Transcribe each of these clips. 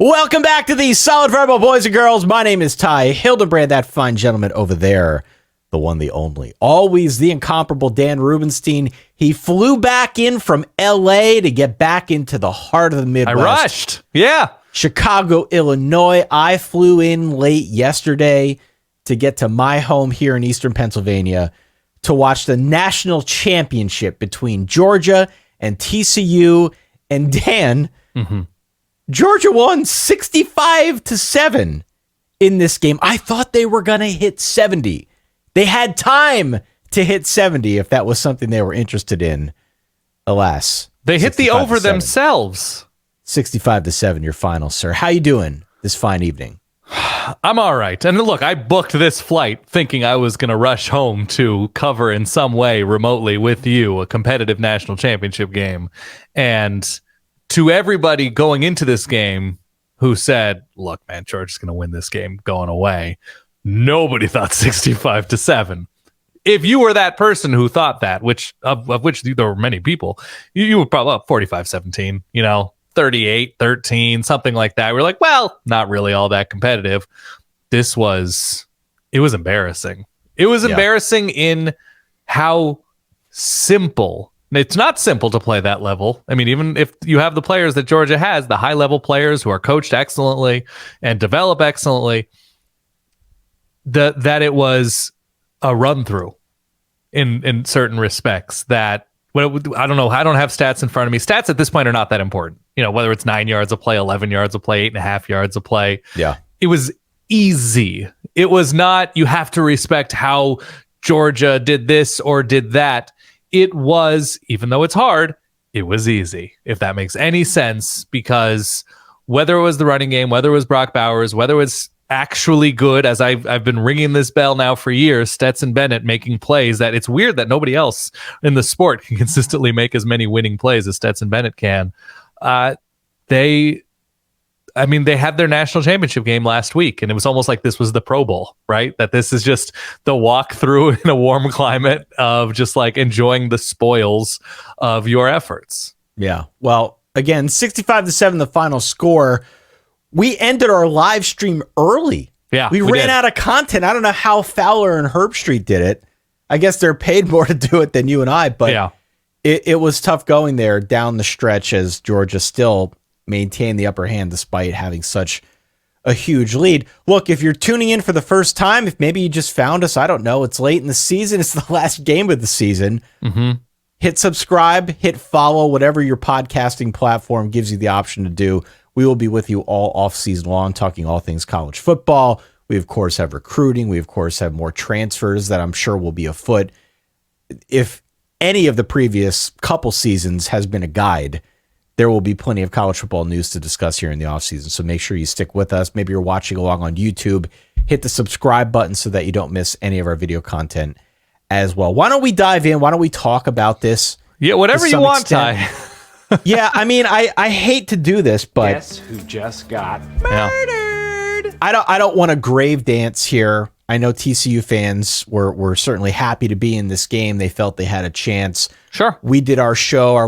Welcome back to the Solid Verbal Boys and Girls. My name is Ty Hildebrand, that fine gentleman over there, the one, the only, always the incomparable Dan Rubenstein. He flew back in from L.A. to get back into the heart of the Midwest. I rushed. Yeah. Chicago, Illinois. I flew in late yesterday to get to my home here in Eastern Pennsylvania to watch the national championship between Georgia and TCU. And Dan, Georgia won 65-7 in this game. I thought they were going to hit 70. They had time to hit 70 if that was something they were interested in. Alas, they hit the over themselves. 65-7, your final, sir. How you doing this fine evening? I'm all right. And look, I booked this flight thinking I was going to rush home to cover in some way remotely with you a competitive national championship game. And to everybody going into this game who said, look, man, Georgia's going to win this game going away, nobody thought 65-7. If you were that person who thought that, which of which there were many people, you were probably up 45-17, 38-13, something like that. We're like, well, not really all that competitive. It was embarrassing. It was embarrassing in how simple. It's not simple to play that level. I mean, even if you have the players that Georgia has, the high level players who are coached excellently and develop excellently, that it was a run through in certain respects that, I don't know. I don't have stats in front of me. Stats at this point are not that important. Whether it's 9 yards a play, 11 yards a play, 8.5 yards a play. Yeah. It was easy. It was not, you have to respect how Georgia did this or did that. It was, even though it's hard, it was easy, if that makes any sense, because whether it was the running game, whether it was Brock Bowers, whether it was actually good, as I've been ringing this bell now for years, Stetson Bennett making plays that it's weird that nobody else in the sport can consistently make as many winning plays as Stetson Bennett can. They had their national championship game last week, and it was almost like this was the Pro Bowl, right? That this is just the walkthrough in a warm climate of just like enjoying the spoils of your efforts. Yeah. Well, again, 65-7, the final score. We ended our live stream early. Yeah, we ran out of content. I don't know how Fowler and Herbstreit did it. I guess they're paid more to do it than you and I, but it was tough going there down the stretch as Georgia still maintained the upper hand despite having such a huge lead. Look, if you're tuning in for the first time, if maybe you just found us, I don't know, it's late in the season, it's the last game of the season. Hit subscribe, hit follow, whatever your podcasting platform gives you the option to do. We will be with you all off-season long, talking all things college football. We, of course, have recruiting. We, of course, have more transfers that I'm sure will be afoot. If any of the previous couple seasons has been a guide, there will be plenty of college football news to discuss here in the offseason. So make sure you stick with us. Maybe you're watching along on YouTube. Hit the subscribe button so that you don't miss any of our video content as well. Why don't we dive in? Why don't we talk about this? Yeah, whatever you want, Ty. Yeah, I mean, I hate to do this, but guess who just got murdered? I don't want to grave dance here. I know TCU fans were certainly happy to be in this game. They felt they had a chance. Sure. We did our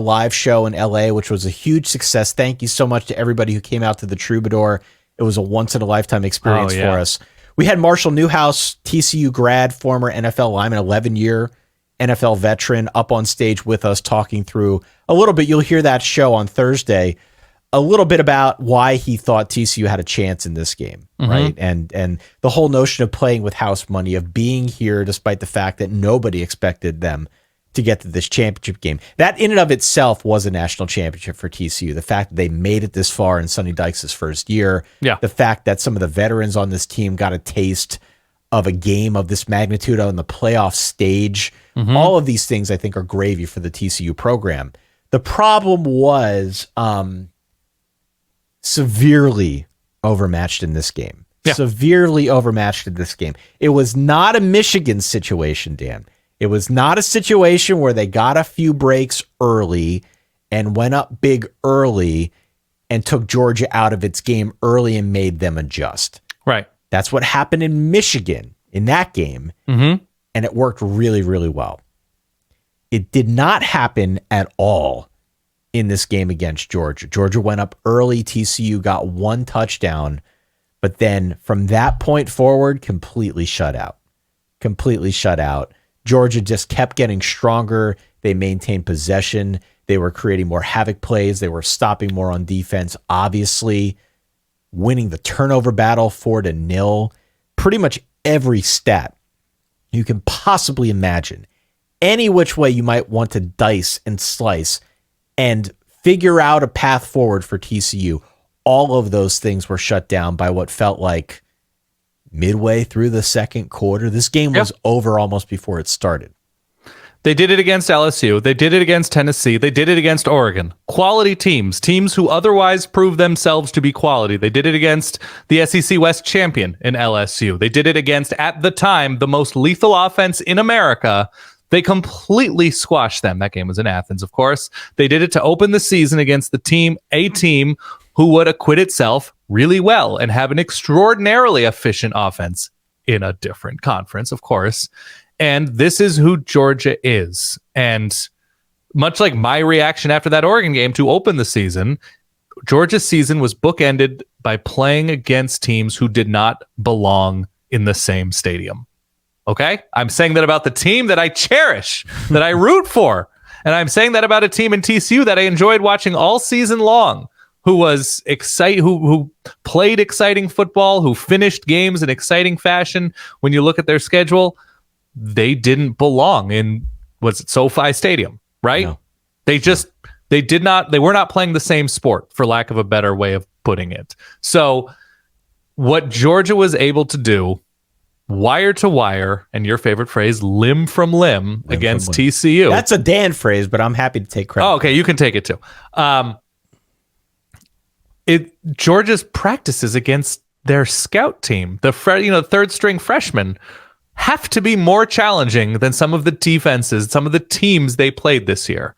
live show in LA, which was a huge success. Thank you so much to everybody who came out to the Troubadour. It was a once-in-a-lifetime experience for us. We had Marshall Newhouse, TCU grad, former NFL lineman, 11-year NFL veteran, up on stage with us talking through a little bit. You'll hear that show on Thursday, a little bit about why he thought TCU had a chance in this game, right? And the whole notion of playing with house money, of being here despite the fact that nobody expected them to get to this championship game. That in and of itself was a national championship for TCU. The fact that they made it this far in Sonny Dykes' first year, the fact that some of the veterans on this team got a taste of a game of this magnitude on the playoff stage. All of these things, I think, are gravy for the TCU program. The problem was severely overmatched in this game. Severely overmatched in this game. It was not a Michigan situation, Dan. It was not a situation where they got a few breaks early and went up big early and took Georgia out of its game early and made them adjust. Right. That's what happened in Michigan in that game, and it worked really, really well. It did not happen at all in this game against Georgia. Georgia went up early. TCU got one touchdown, but then from that point forward, completely shut out. Georgia just kept getting stronger. They maintained possession. They were creating more havoc plays. They were stopping more on defense, obviously winning the turnover battle 4-0. Pretty much every stat you can possibly imagine, any which way you might want to dice and slice and figure out a path forward for TCU. All of those things were shut down by what felt like midway through the second quarter. This game was over almost before it started. They did it against LSU. They did it against Tennessee. They did it against Oregon. Quality teams who otherwise prove themselves to be quality. They did it against the SEC West champion in LSU. They did it against, at the time, the most lethal offense in America. They completely squashed them. That game was in Athens, of course. They did it to open the season against a team who would acquit itself really well and have an extraordinarily efficient offense in a different conference, of course. And this is who Georgia is. And much like my reaction after that Oregon game to open the season, Georgia's season was bookended by playing against teams who did not belong in the same stadium. Okay? I'm saying that about the team that I cherish, that I root for. And I'm saying that about a team in TCU that I enjoyed watching all season long, who was who played exciting football, who finished games in exciting fashion. When you look at their schedule, they didn't belong in, was it SoFi Stadium, right? No. They were not playing the same sport, for lack of a better way of putting it. So what Georgia was able to do, wire to wire, and your favorite phrase, limb from limb against TCU. That's a Dan phrase, but I'm happy to take credit. Oh, okay, you can take it too. Georgia's practices against their scout team, the third string freshmen, have to be more challenging than some of the defenses, some of the teams they played this year.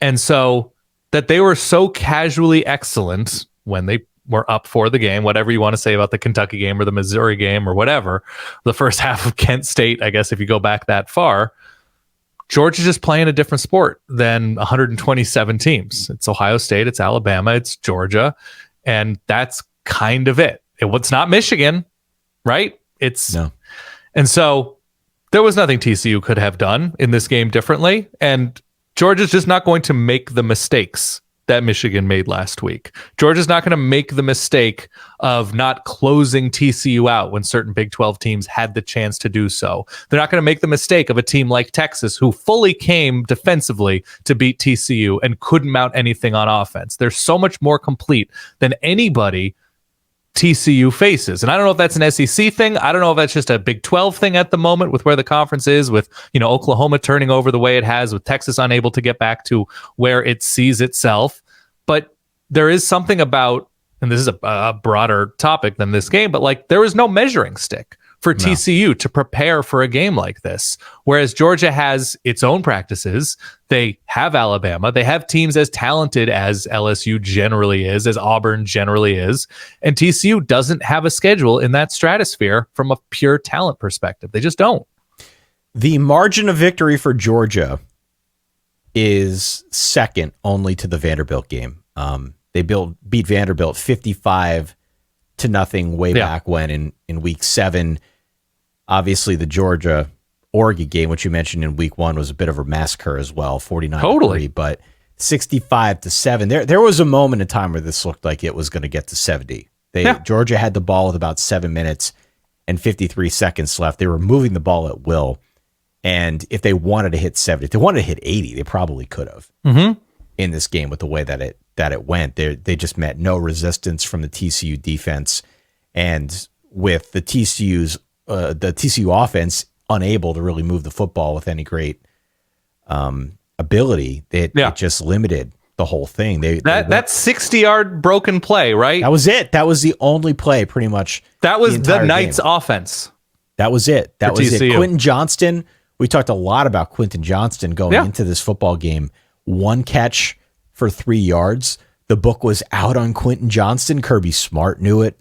And so that they were so casually excellent when they were up for the game, whatever you want to say about the Kentucky game or the Missouri game or whatever, the first half of Kent State, I guess, if you go back that far, Georgia's just playing a different sport than 127 teams. It's Ohio State, it's Alabama, it's Georgia, and that's kind of it. It's not Michigan, right? No. And so there was nothing TCU could have done in this game differently, and Georgia's just not going to make the mistakes that Michigan made last week. Georgia's not going to make the mistake of not closing TCU out when certain Big 12 teams had the chance to do so. They're not going to make the mistake of a team like Texas, who fully came defensively to beat TCU and couldn't mount anything on offense. They're so much more complete than anybody TCU faces. And I don't know if that's an SEC thing. I don't know if that's just a Big 12 thing at the moment with where the conference is, with, Oklahoma turning over the way it has, with Texas unable to get back to where it sees itself. But there is something about, and this is a broader topic than this game, but there was no measuring stick for TCU to prepare for a game like this. Whereas Georgia has its own practices. They have Alabama. They have teams as talented as LSU generally is, as Auburn generally is. And TCU doesn't have a schedule in that stratosphere from a pure talent perspective. They just don't. The margin of victory for Georgia is second only to the Vanderbilt game. They beat Vanderbilt 55-0 way back when in week 7. Obviously, the Georgia-Oregon game, which you mentioned in week 1, was a bit of a massacre as well, 49-3. Totally. But 65-7. There was a moment in time where this looked like it was going to get to 70. Georgia had the ball with about 7 minutes and 53 seconds left. They were moving the ball at will. And if they wanted to hit 70, if they wanted to hit 80, they probably could have in this game with the way that it went. They just met no resistance from the TCU defense. And with the TCU offense unable to really move the football with any great ability, it just limited the whole thing. That 60-yard broken play, right? That was it. That was the only play, pretty much. That was the Knights' offense. That was it. That was TCU. It. Quentin Johnston. We talked a lot about Quentin Johnston going into this football game. 1 catch for 3 yards. The book was out on Quentin Johnston. Kirby Smart knew it.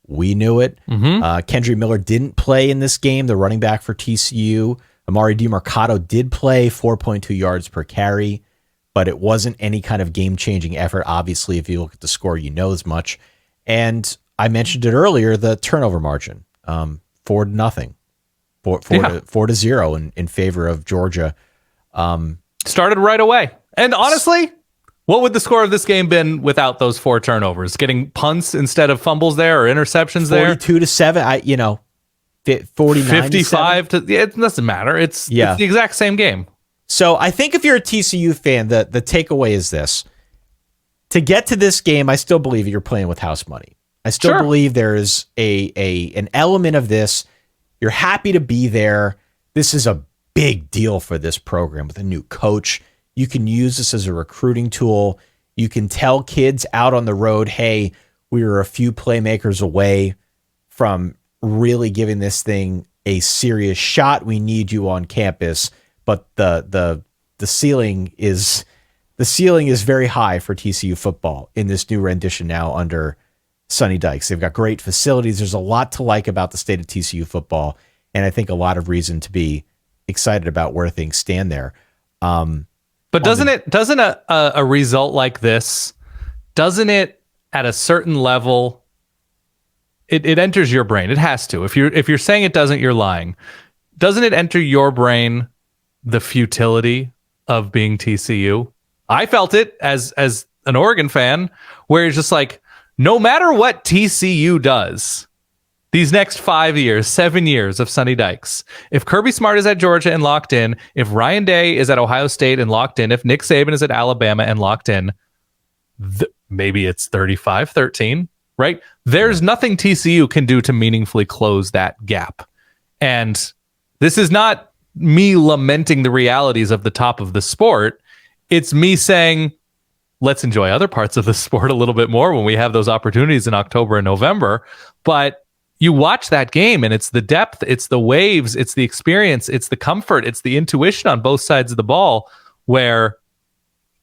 We knew it. Kendry Miller didn't play in this game, the running back for TCU. Amari DiMercato did play, 4.2 yards per carry. but it wasn't any kind of game-changing effort. Obviously, if you look at the score, you know as much. And I mentioned it earlier, the turnover margin, 4-0, 4-0 in favor of Georgia. Started right away. And honestly, what would the score of this game been without those 4 turnovers? Getting punts instead of fumbles there, or interceptions 42-7, 49 55 to it doesn't matter. It's the exact same game. So I think if you're a TCU fan, the takeaway is this. To get to this game, I still believe you're playing with house money. I still believe there is an element of this. You're happy to be there. This is a big deal for this program with a new coach. You can use this as a recruiting tool. You can tell kids out on the road, hey, we were a few playmakers away from really giving this thing a serious shot. We need you on campus. But the ceiling is very high for TCU football in this new rendition now under Sonny Dykes. They've got great facilities. There's a lot to like about the state of TCU football, and I think a lot of reason to be excited about where things stand there. But doesn't a result like this, doesn't it at a certain level, it enters your brain? It has to. If you're saying it doesn't, you're lying. Doesn't it enter your brain the futility of being TCU? I felt it as an Oregon fan, where it's just like, no matter what TCU does, these next 5 years, 7 years of Sonny Dykes, if Kirby Smart is at Georgia and locked in, if Ryan Day is at Ohio State and locked in, if Nick Saban is at Alabama and locked in, maybe it's 35-13, right? There's nothing TCU can do to meaningfully close that gap. And this is not me lamenting the realities of the top of the sport. It's me saying, let's enjoy other parts of the sport a little bit more when we have those opportunities in October and November. But you watch that game and it's the depth, it's the waves, it's the experience, it's the comfort, it's the intuition on both sides of the ball, where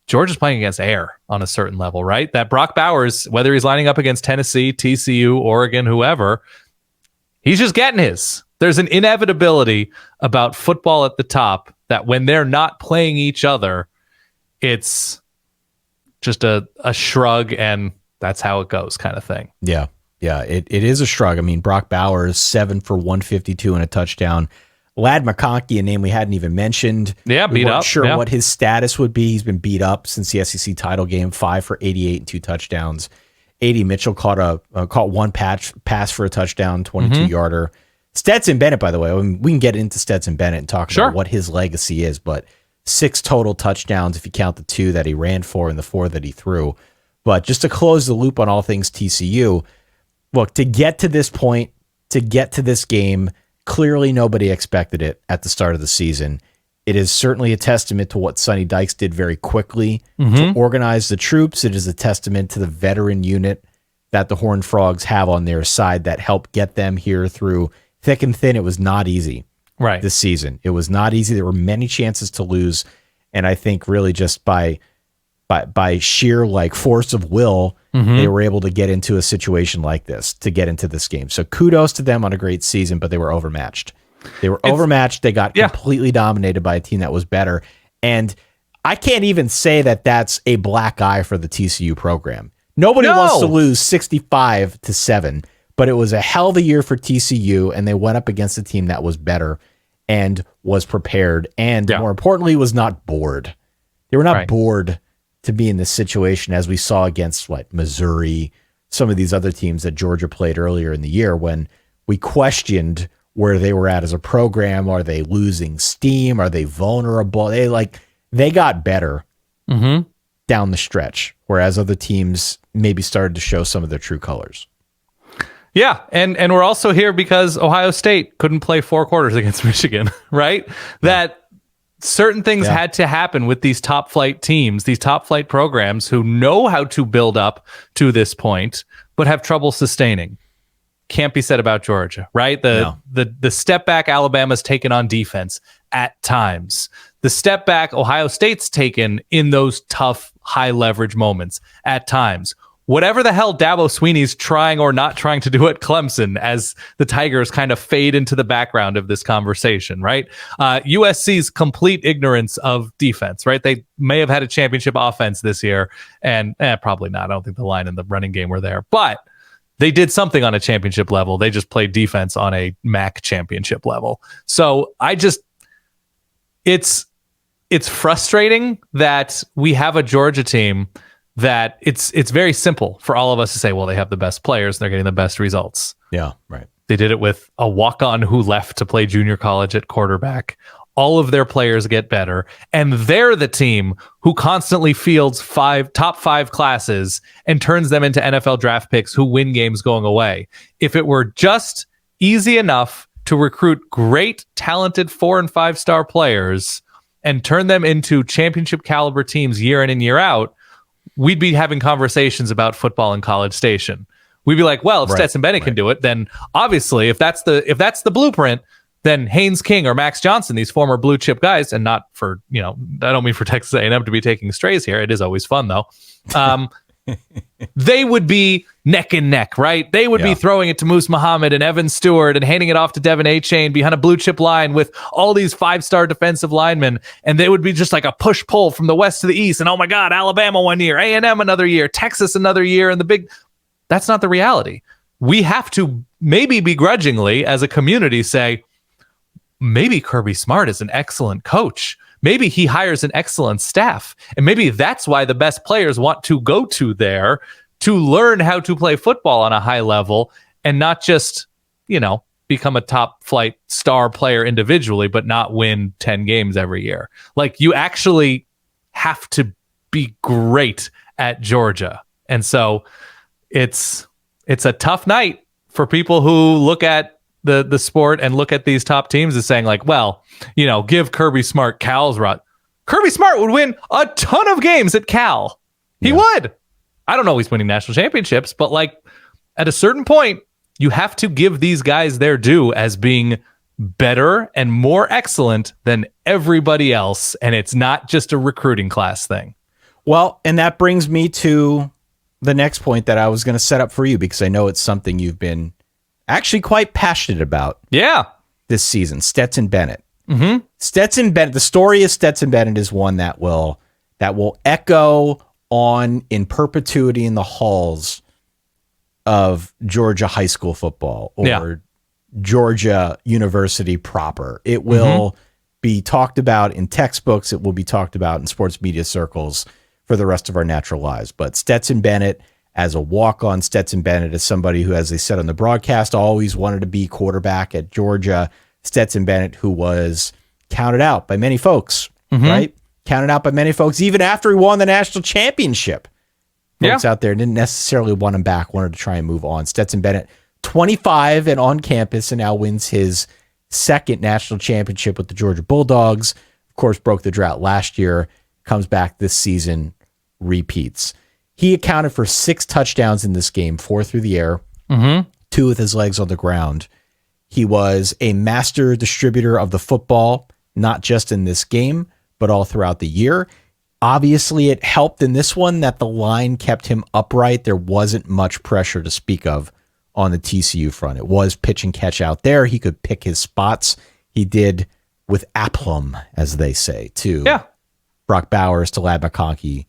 Georgia's playing against air on a certain level, right? That Brock Bowers, whether he's lining up against Tennessee, TCU, Oregon, whoever, he's just getting his. There's an inevitability about football at the top that when they're not playing each other, it's just a shrug and that's how it goes kind of thing. Yeah. Yeah, it is a shrug. I mean, Brock Bowers, 7 for 152 and a touchdown. Lad McConkey, a name we hadn't even mentioned. Yeah, beat up. We weren't sure what his status would be. He's been beat up since the SEC title game, 5 for 88 and 2 touchdowns. A.D. Mitchell caught one pass for a touchdown, 22-yarder. Stetson Bennett, by the way, we can get into Stetson Bennett and talk about what his legacy is, but 6 total touchdowns if you count the 2 that he ran for and the 4 that he threw. But just to close the loop on all things TCU, look, to get to this point, to get to this game, clearly nobody expected it at the start of the season. It is certainly a testament to what Sonny Dykes did very quickly to organize the troops. It is a testament to the veteran unit that the Horned Frogs have on their side that helped get them here through thick and thin. It was not easy this season. It was not easy. There were many chances to lose. And I think really just by sheer force of will, they were able to get into a situation like this, to get into this game. So kudos to them on a great season, but they were overmatched. They got completely dominated by a team that was better. And I can't even say that that's a black eye for the TCU program. Nobody wants to lose 65-7, but it was a hell of a year for TCU, and they went up against a team that was better and was prepared, and more importantly, was not bored. They were not bored to be in this situation, as we saw against Missouri, some of these other teams that Georgia played earlier in the year, when we questioned where they were at as a program. Are they losing steam? Are they vulnerable? They got better down the stretch, whereas other teams maybe started to show some of their true colors. Yeah, and we're also here because Ohio State couldn't play 4 quarters against Michigan, right? That certain things had to happen with these top flight teams, these top flight programs who know how to build up to this point, but have trouble sustaining. Can't be said about Georgia, right? The step back Alabama's taken on defense at times. The step back Ohio State's taken in those tough, high leverage moments at times. whatever the hell Dabo Swinney's trying or not trying to do at Clemson as the Tigers kind of fade into the background of this conversation, right? USC's complete ignorance of defense, right? They may have had a championship offense this year, and probably not. I don't think the line and the running game were there, but they did something on a championship level. They just played defense on a MAC championship level. So it's frustrating that we have a Georgia team that it's very simple for all of us to say, well, they have the best players, they're getting the best results. Yeah, right. They did it with a walk-on who left to play junior college at quarterback. All of their players get better, and they're the team who constantly fields top five classes and turns them into NFL draft picks who win games going away. If it were just easy enough to recruit great, talented 4 and 5 star players and turn them into championship caliber teams year in and year out, we'd be having conversations about football in College Station. We'd be like, well, if Stetson Bennett can do it, then obviously if that's the blueprint, then Haynes King or Max Johnson, these former blue chip guys, and not for, I don't mean for Texas A&M to be taking strays here. It is always fun though. They would be neck and neck, right? They would be throwing it to Moose Muhammad and Evan Stewart and handing it off to Devin A-Chain behind a blue chip line with all these 5-star defensive linemen. And they would be just like a push-pull from the west to the east. And oh my God, Alabama one year, A&M another year, Texas another year. And that's not the reality. We have to maybe begrudgingly as a community say, maybe Kirby Smart is an excellent coach. Maybe he hires an excellent staff. And maybe that's why the best players want to go to there to learn how to play football on a high level and not just, become a top flight star player individually, but not win 10 games every year. Like, you actually have to be great at Georgia. And so it's a tough night for people who look at the sport and look at these top teams as saying like, well, give Kirby Smart Cal's rut. Kirby Smart would win a ton of games at Cal. He would. I don't know he's winning national championships, but like at a certain point, you have to give these guys their due as being better and more excellent than everybody else. And it's not just a recruiting class thing. Well, and that brings me to the next point that I was going to set up for you, because I know it's something you've been actually quite passionate about. Yeah. This season, Stetson Bennett. Mm-hmm. Stetson Bennett. The story of Stetson Bennett is one that will echo on in perpetuity in the halls of Georgia high school football or Georgia University proper. It will be talked about in textbooks. It will be talked about in sports media circles for the rest of our natural lives. But Stetson Bennett as a walk-on, Stetson Bennett as somebody who, as they said on the broadcast, always wanted to be quarterback at Georgia. Stetson Bennett, who was counted out by many folks, right? Counted out by many folks, even after he won the national championship. Folks out there didn't necessarily want him back, wanted to try and move on. Stetson Bennett, 25 and on campus, and now wins his second national championship with the Georgia Bulldogs. Of course, broke the drought last year, comes back this season, repeats. He accounted for 6 touchdowns in this game, 4 through the air, 2 with his legs on the ground. He was a master distributor of the football, not just in this game, but all throughout the year. Obviously, it helped in this one that the line kept him upright. There wasn't much pressure to speak of on the TCU front. It was pitch and catch out there. He could pick his spots. He did with aplomb, as they say, too. Yeah. Brock Bowers, Talad McConkey,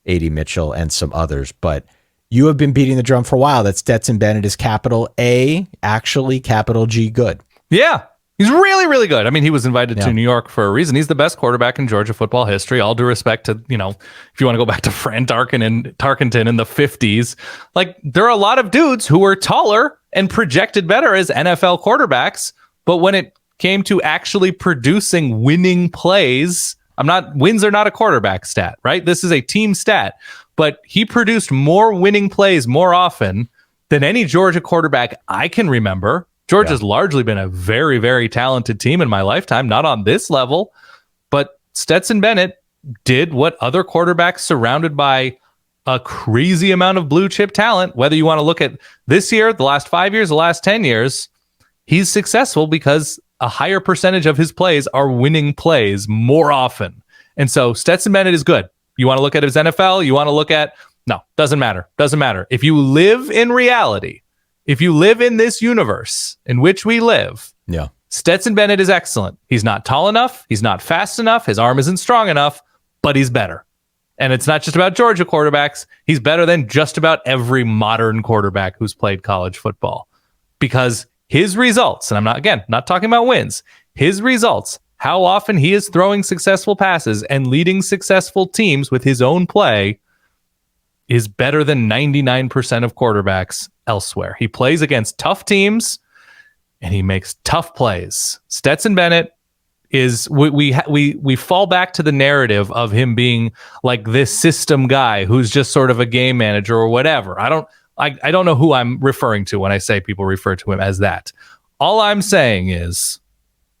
A.D. Mitchell, and some others. But you have been beating the drum for a while that Stetson Bennett is capital A, actually capital G good. Yeah. He's really, really good. I mean, he was invited to New York for a reason. He's the best quarterback in Georgia football history. All due respect to, if you want to go back to Fran Tarkenton in the 50s, like there are a lot of dudes who were taller and projected better as NFL quarterbacks. But when it came to actually producing winning plays, wins are not a quarterback stat, right? This is a team stat. But he produced more winning plays more often than any Georgia quarterback I can remember. Georgia's largely been a very, very talented team in my lifetime, not on this level, but Stetson Bennett did what other quarterbacks surrounded by a crazy amount of blue chip talent, whether you want to look at this year, the last 5 years, the last 10 years, he's successful because a higher percentage of his plays are winning plays more often. And so Stetson Bennett is good. You want to look at his NFL, you want to look at No, doesn't matter. Doesn't matter. If you live in reality, if you live in this universe in which we live, yeah, Stetson Bennett is excellent. He's not tall enough. He's not fast enough. His arm isn't strong enough, but he's better. And it's not just about Georgia quarterbacks. He's better than just about every modern quarterback who's played college football, because his results, and I'm not talking about wins, his results, how often he is throwing successful passes and leading successful teams with his own play, is better than 99% of quarterbacks elsewhere. He plays against tough teams and he makes tough plays. Stetson Bennett is, we fall back to the narrative of him being like this system guy who's just sort of a game manager or whatever. I don't know who I'm referring to when I say people refer to him as that. All I'm saying is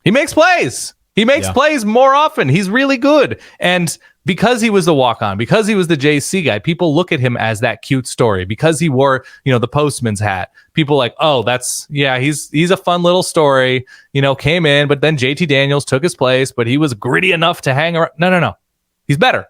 he makes plays. He makes plays more often. He's really good. And because he was the walk-on, because he was the JC guy, people look at him as that cute story. Because he wore, the postman's hat, people like, oh, he's a fun little story, came in, but then JT Daniels took his place, but he was gritty enough to hang around. No. He's better.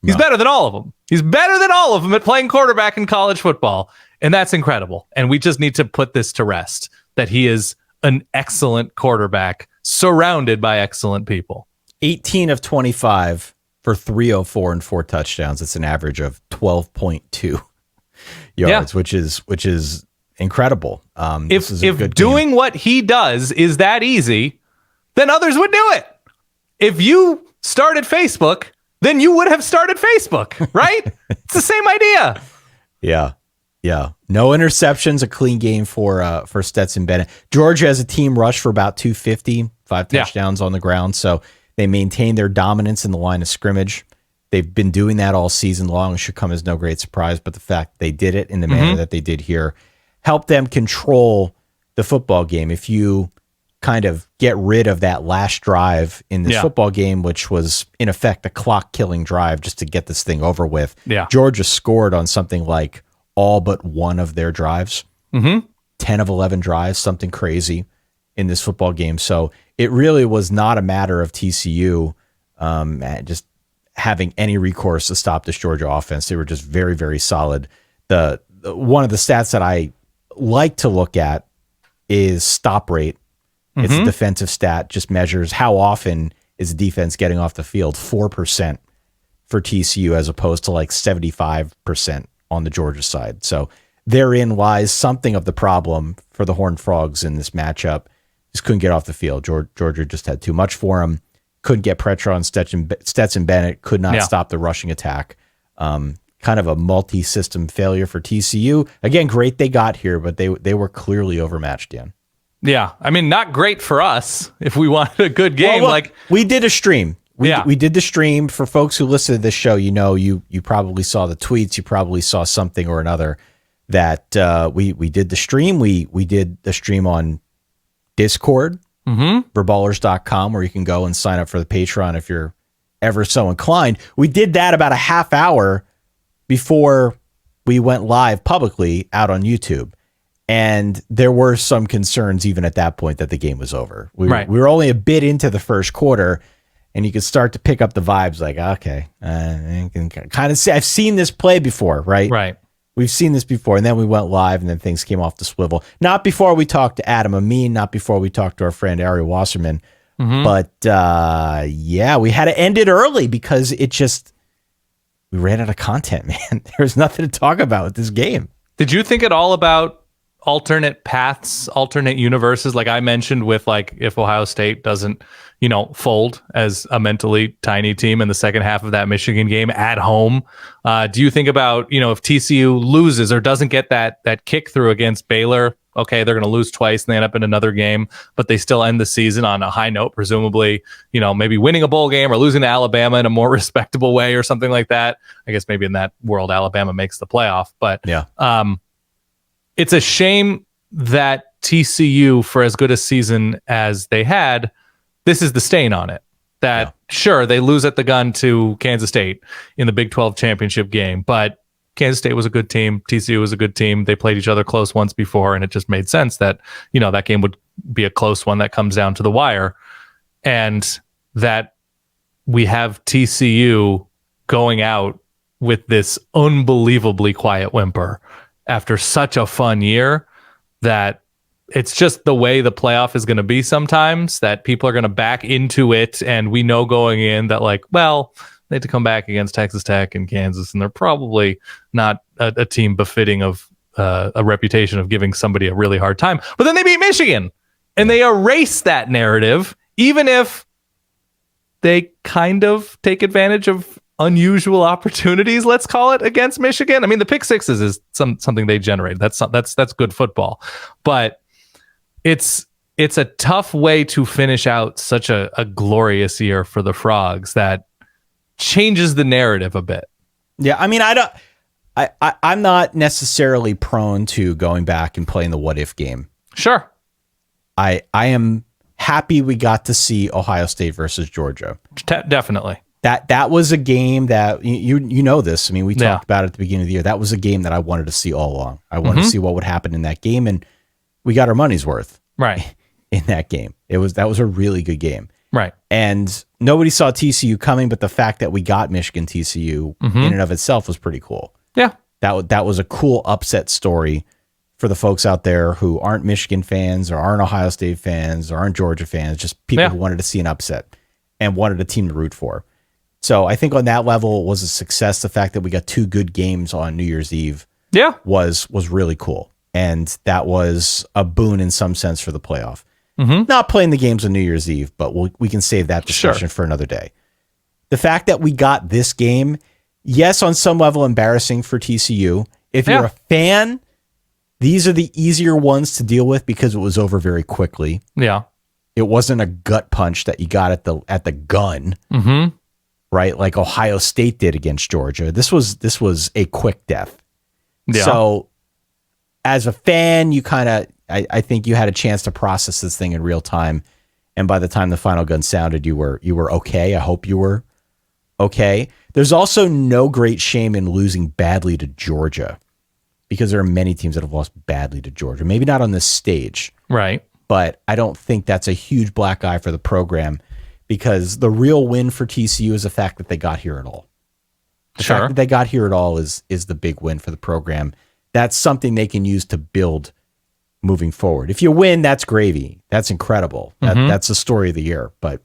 He's better than all of them. He's better than all of them at playing quarterback in college football. And that's incredible. And we just need to put this to rest, that he is an excellent quarterback surrounded by excellent people. 18 of 25 for 304 and 4 touchdowns. It's an average of 12.2 yards, which is incredible. If doing what he does is that easy, then others would do it. If you started Facebook, then you would have started Facebook, right? It's the same idea. Yeah. No interceptions, a clean game for Stetson Bennett. Georgia as a team rushed for about 250, 5 touchdowns on the ground. So they maintained their dominance in the line of scrimmage. They've been doing that all season long. It should come as no great surprise, but the fact they did it in the manner that they did here helped them control the football game. If you kind of get rid of that last drive in this football game, which was in effect a clock-killing drive just to get this thing over with, Georgia scored on something like all but one of their drives, 10 of 11 drives, something crazy in this football game. So it really was not a matter of TCU just having any recourse to stop this Georgia offense. They were just very, very solid. One of the stats that I like to look at is stop rate. It's a defensive stat, just measures how often is the defense getting off the field. 4% for TCU as opposed to like 75% on the Georgia side. So therein lies something of the problem for the Horned Frogs in this matchup. Just couldn't get off the field. Georgia just had too much for him. Couldn't get pressure on Stetson Bennett. Could not stop the rushing attack. Kind of a multi-system failure for TCU. Again, great they got here, but they were clearly overmatched, Dan. Yeah, I mean, not great for us if we wanted a good game. Well, look, we did a stream. We did the stream. For folks who listen to this show, you probably saw the tweets. You probably saw something or another that we did the stream. We did the stream on Discord, verballers.com, where you can go and sign up for the Patreon if you're ever so inclined. We did that about a half hour before we went live publicly out on YouTube. And there were some concerns even at that point that the game was over. We were only a bit into the first quarter, and you could start to pick up the vibes like, okay, I can kind of see, I've seen this play before, right? Right. We've seen this before. And then we went live, and then things came off the swivel. Not before we talked to Adam Amin, not before we talked to our friend Ari Wasserman. But we had to end it early because we ran out of content, man. There's nothing to talk about with this game. Did you think at all about alternate paths, alternate universes, like I mentioned with like if Ohio State doesn't, fold as a mentally tiny team in the second half of that Michigan game at home? Do you think about, if TCU loses or doesn't get that kick through against Baylor, okay, they're going to lose twice and they end up in another game, but they still end the season on a high note, presumably, maybe winning a bowl game or losing to Alabama in a more respectable way or something like that. I guess maybe in that world, Alabama makes the playoff, but it's a shame that TCU, for as good a season as they had, this is the stain on it. That sure, they lose at the gun to Kansas State in the Big 12 championship game, but Kansas State was a good team. TCU was a good team. They played each other close once before, and it just made sense that, that game would be a close one that comes down to the wire, and that we have TCU going out with this unbelievably quiet whimper after such a fun year that it's just the way the playoff is going to be sometimes, that people are going to back into it. And we know going in that, like, well, they had to come back against Texas Tech and Kansas, and they're probably not a team befitting of a reputation of giving somebody a really hard time. But then they beat Michigan, and they erase that narrative, even if they kind of take advantage of unusual opportunities, let's call it, against Michigan. I mean, the pick sixes is something they generate. That's good football, but it's a tough way to finish out such a glorious year for the Frogs that changes the narrative a bit. Yeah, I mean, I'm not necessarily prone to going back and playing the what if game. Sure. I am happy we got to see Ohio State versus Georgia. Definitely. That was a game that you know this. I mean, we talked about it at the beginning of the year. That was a game that I wanted to see all along. I wanted to see what would happen in that game, and we got our money's worth. Right. In that game. That was a really good game. Right. And nobody saw TCU coming, but the fact that we got Michigan TCU in and of itself was pretty cool. Yeah. That was a cool upset story for the folks out there who aren't Michigan fans or aren't Ohio State fans or aren't Georgia fans, just people who wanted to see an upset and wanted a team to root for. So I think on that level, it was a success. The fact that we got two good games on New Year's Eve was really cool. And that was a boon in some sense for the playoff. Not playing the games on New Year's Eve, but we can save that discussion for another day. The fact that we got this game, yes, on some level embarrassing for TCU. If you're a fan, these are the easier ones to deal with because it was over very quickly. Yeah. It wasn't a gut punch that you got at the gun. Right? Like Ohio State did against Georgia. This was a quick death. Yeah. So as a fan, you kind of, I think you had a chance to process this thing in real time. And by the time the final gun sounded, you were okay. I hope you were okay. There's also no great shame in losing badly to Georgia, because there are many teams that have lost badly to Georgia. Maybe not on this stage. Right. But I don't think that's a huge black eye for the program, because the real win for TCU is the fact that they got here at all. The fact that they got here at all is the big win for the program. That's something they can use to build moving forward. If you win, that's gravy. That's incredible. That's the story of the year. But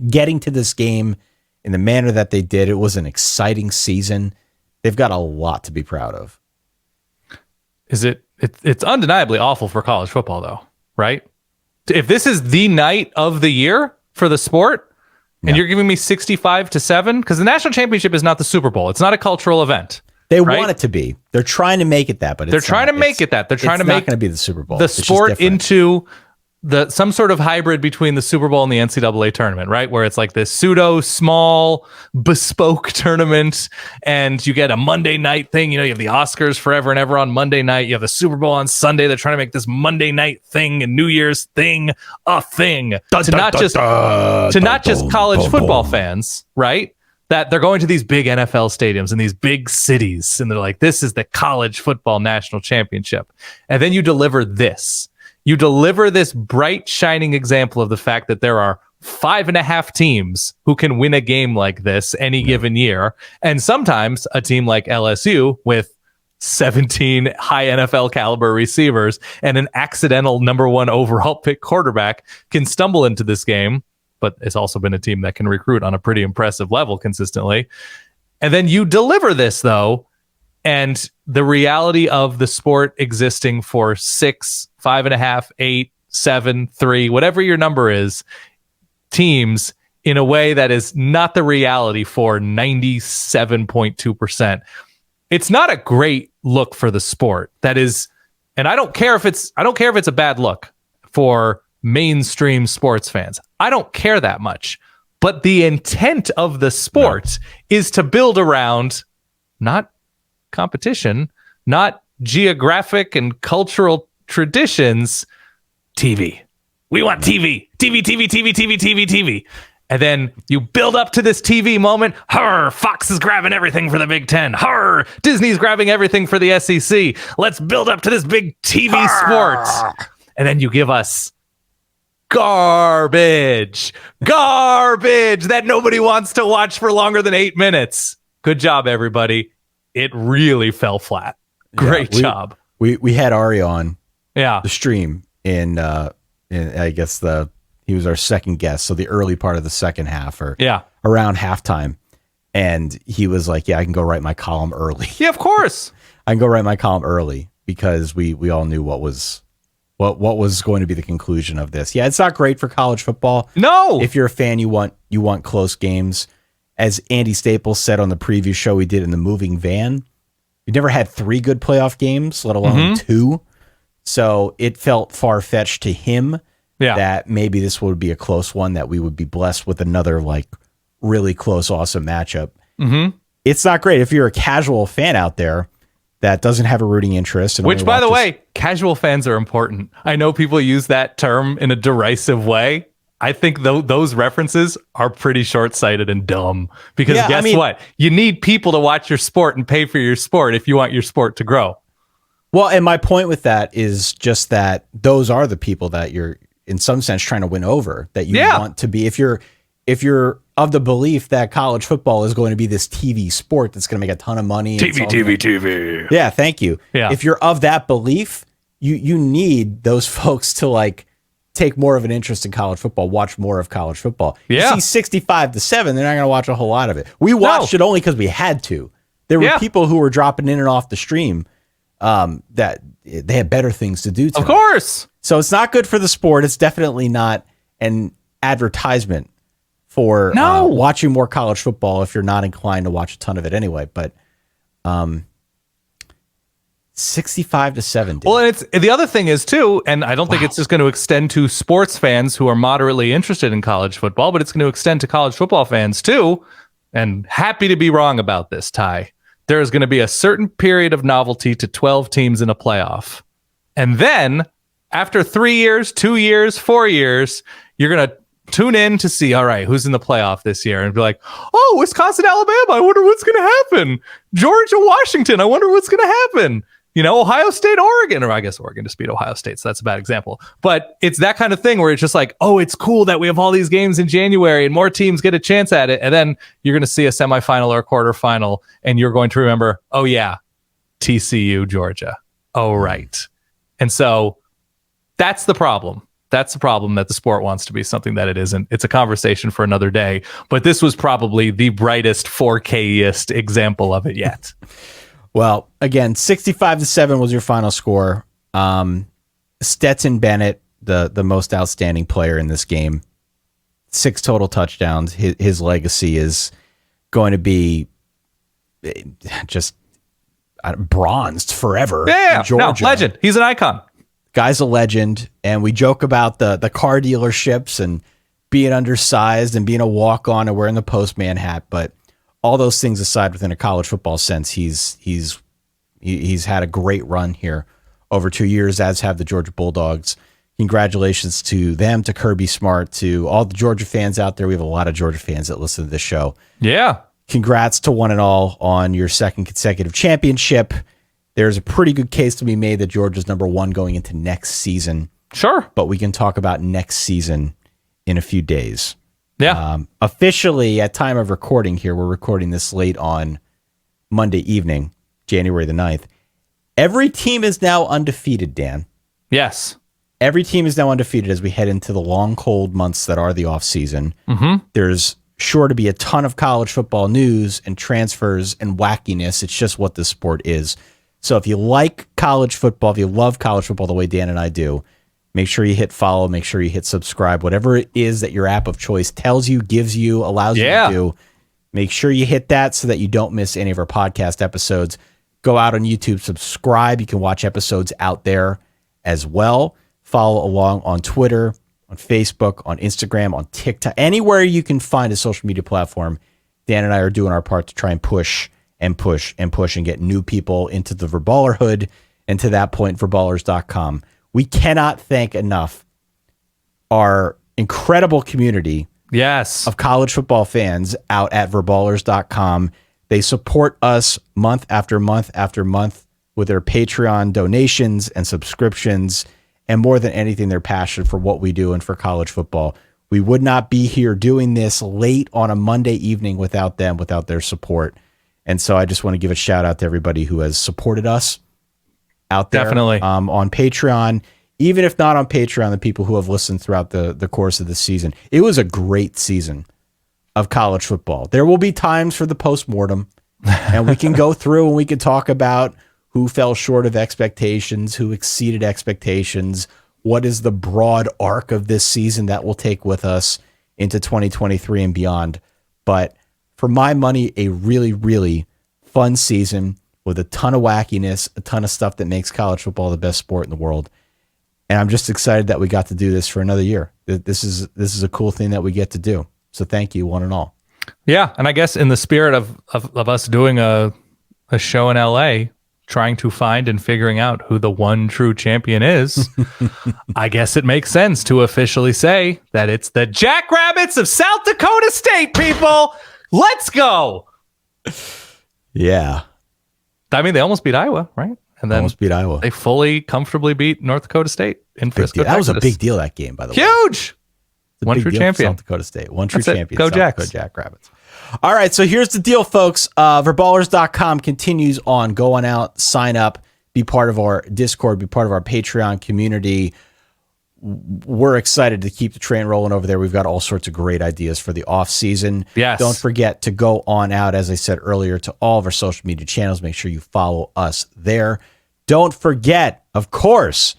getting to this game in the manner that they did, it was an exciting season. They've got a lot to be proud of. It's undeniably awful for college football, though, right? If this is the night of the year for the sport, and you're giving me 65-7, because the national championship is not the Super Bowl. It's not a cultural event. They want it to be. They're trying to make it that, but they're trying to make it that. They're trying to make it's not going to be the Super Bowl. The sport into some sort of hybrid between the Super Bowl and the NCAA tournament, right? Where it's like this pseudo small bespoke tournament, and you get a Monday night thing. You know, you have the Oscars forever and ever on Monday night. You have the Super Bowl on Sunday. They're trying to make this Monday night thing and New Year's thing a thing to not just college football fans, right? That they're going to these big NFL stadiums in these big cities, and they're like, this is the college football national championship. And then you deliver this. You deliver this bright, shining example of the fact that there are 5.5 teams who can win a game like this any given year. And sometimes a team like LSU with 17 high NFL caliber receivers and an accidental number 1 overall pick quarterback can stumble into this game. But it's also been a team that can recruit on a pretty impressive level consistently. And then you deliver this, though, and the reality of the sport existing for 6, 5.5, 8, 7, 3, whatever your number is, teams in a way that is not the reality for 97.2%. It's not a great look for the sport. That is, and I don't care if it's a bad look for mainstream sports fans. I don't care that much. But the intent of the sport is to build around not competition, not geographic and cultural traditions, TV. We want TV. TV. And then you build up to this TV moment. Fox is grabbing everything for the Big Ten. Disney's grabbing everything for the SEC. Let's build up to this big TV sport. And then you give us garbage that nobody wants to watch for longer than 8 minutes. Good job, everybody. It really fell flat. Great job. We had Ari on the stream in I guess he was our second guest, so the early part of the second half or around halftime. And he was like, yeah, I can go write my column early. Yeah, of course. I can go write my column early because we all knew what was going to be the conclusion of this. Yeah, it's not great for college football. No. If you're a fan, you want close games. As Andy Staples said on the preview show we did in the moving van, we never had 3 good playoff games, let alone 2. So it felt far-fetched to him that maybe this would be a close one, that we would be blessed with another like really close, awesome matchup. It's not great if you're a casual fan out there that doesn't have a rooting interest. And which, by the way, casual fans are important. I know people use that term in a derisive way. I think those references are pretty short-sighted and dumb because guess what? You need people to watch your sport and pay for your sport if you want your sport to grow. Well, and my point with that is just that those are the people that you're in some sense trying to win over, that you want to be. If you're of the belief that college football is going to be this TV sport that's going to make a ton of money. TV. Yeah, thank you. Yeah. If you're of that belief, you need those folks to like take more of an interest in college football, watch more of college football. Yeah. You see 65-7, they're not going to watch a whole lot of it. We watched it only because we had to. There were people who were dropping in and off the stream that they had better things to do tonight. Of course. So it's not good for the sport. It's definitely not an advertisement for watching more college football if you're not inclined to watch a ton of it anyway. But 65-7. Dude. Well, and it's the other thing is too, and I don't think it's just going to extend to sports fans who are moderately interested in college football, but it's going to extend to college football fans too. And happy to be wrong about this, Ty. There is going to be a certain period of novelty to 12 teams in a playoff. And then after 3 years, 2 years, 4 years, you're going to tune in to see, all right, who's in the playoff this year, and be like, oh, Wisconsin, Alabama, I wonder what's going to happen. Georgia, Washington, I wonder what's going to happen. You know, Ohio State, Oregon, or I guess Oregon just beat Ohio State, so that's a bad example. But it's that kind of thing where it's just like, oh, it's cool that we have all these games in January and more teams get a chance at it. And then you're going to see a semifinal or a quarterfinal, and you're going to remember, oh, yeah, TCU, Georgia. Oh, right. And so that's the problem. That's the problem, that the sport wants to be something that it isn't. It's a conversation for another day. But this was probably the brightest 4K-ist example of it yet. Well, again, 65-7 was your final score. Stetson Bennett, the most outstanding player in this game, 6 total touchdowns. His legacy is going to be just bronzed forever. Yeah, in Georgia. No, legend. He's an icon. Guy's a legend, and we joke about the car dealerships and being undersized and being a walk-on and wearing the postman hat, but all those things aside, within a college football sense, he's had a great run here over 2 years, as have the Georgia Bulldogs. Congratulations to them, to Kirby Smart, to all the Georgia fans out there. We have a lot of Georgia fans that listen to this show. Yeah. Congrats to one and all on your second consecutive championship. There's a pretty good case to be made that Georgia's number 1 going into next season. Sure. But we can talk about next season in a few days. Yeah. Officially, at time of recording here, we're recording this late on Monday evening, January the 9th. Every team is now undefeated, Dan. Yes. Every team is now undefeated as we head into the long, cold months that are the offseason. There's sure to be a ton of college football news and transfers and wackiness. It's just what this sport is. So if you like college football, if you love college football the way Dan and I do, make sure you hit follow, make sure you hit subscribe, whatever it is that your app of choice tells you, gives you, allows you to do. Make sure you hit that so that you don't miss any of our podcast episodes. Go out on YouTube, subscribe. You can watch episodes out there as well. Follow along on Twitter, on Facebook, on Instagram, on TikTok, anywhere you can find a social media platform. Dan and I are doing our part to try and push and push and push and get new people into the Verballerhood, and to that point, Verballers.com. We cannot thank enough our incredible community of college football fans out at Verballers.com. They support us month after month after month with their Patreon donations and subscriptions, and more than anything, their passion for what we do and for college football. We would not be here doing this late on a Monday evening without them, without their support. And so I just want to give a shout out to everybody who has supported us out there. Definitely. On Patreon. Even if not on Patreon, the people who have listened throughout the course of the season. It was a great season of college football. There will be times for the postmortem, and we can go through and we can talk about who fell short of expectations, who exceeded expectations, what is the broad arc of this season that we'll take with us into 2023 and beyond. But for my money, a really, really fun season with a ton of wackiness, a ton of stuff that makes college football the best sport in the world. And I'm just excited that we got to do this for another year. This is a cool thing that we get to do. So thank you, one and all. Yeah, and I guess in the spirit of us doing a show in LA, trying to find and figuring out who the one true champion is, I guess it makes sense to officially say that it's the Jackrabbits of South Dakota State, people. Let's go. Yeah. I mean, they almost beat Iowa, right? And then almost beat Iowa. They fully, comfortably beat North Dakota State in Frisco, That was a big deal, that game, by the way. Huge. One true champion. South Dakota State. One true champion. Go South Jacks. Dakota Jackrabbits. All right, so here's the deal, folks. Verballers.com continues on. Go on out, sign up, be part of our Discord, be part of our Patreon community. We're excited to keep the train rolling over there. We've got all sorts of great ideas for the off season. Yes. Don't forget to go on out, as I said earlier, to all of our social media channels. Make sure you follow us there. Don't forget, of course,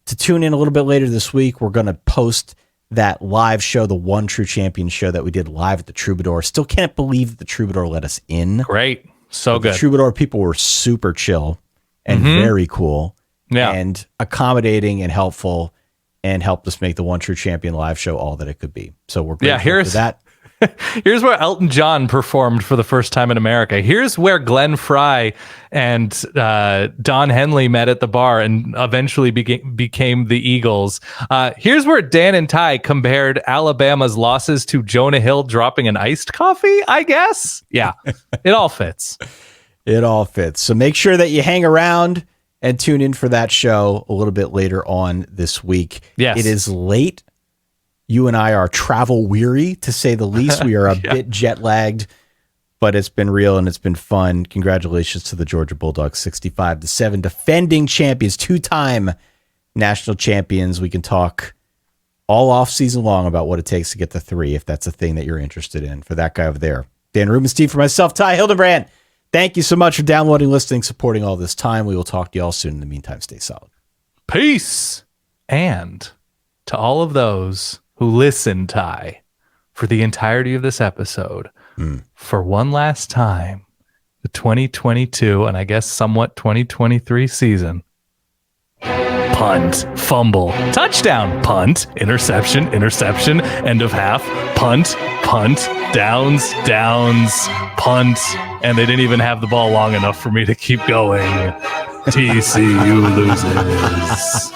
to tune in a little bit later this week. We're going to post that live show, the One True Champion show that we did live at the Troubadour. Still can't believe that the Troubadour let us in. Great. So good. The Troubadour people were super chill and very cool and accommodating and helpful, and helped us make the One True Champion live show all that it could be. So we're grateful for that. Here's where Elton John performed for the first time in America. Here's where Glenn Fry and Don Henley met at the bar and eventually became the Eagles. Here's where Dan and Ty compared Alabama's losses to Jonah Hill dropping an iced coffee, I guess. Yeah, it all fits. It all fits. So make sure that you hang around and tune in for that show a little bit later on this week. Yes. It is late. You and I are travel weary, to say the least. We are a bit jet lagged, but it's been real and it's been fun. Congratulations to the Georgia Bulldogs, 65-7, defending champions, 2-time national champions. We can talk all off season long about what it takes to get to 3, if that's a thing that you're interested in. For that guy over there, Dan Rubenstein, for myself, Ty Hildenbrand. Thank you so much for downloading, listening, supporting all this time. We will talk to you all soon. In the meantime, stay solid. Peace. And to all of those who listened, Ty, for the entirety of this episode, for one last time, the 2022 and I guess somewhat 2023 season. Punt, fumble, touchdown, punt, interception, end of half, punt, downs, punt, and they didn't even have the ball long enough for me to keep going. TCU loses.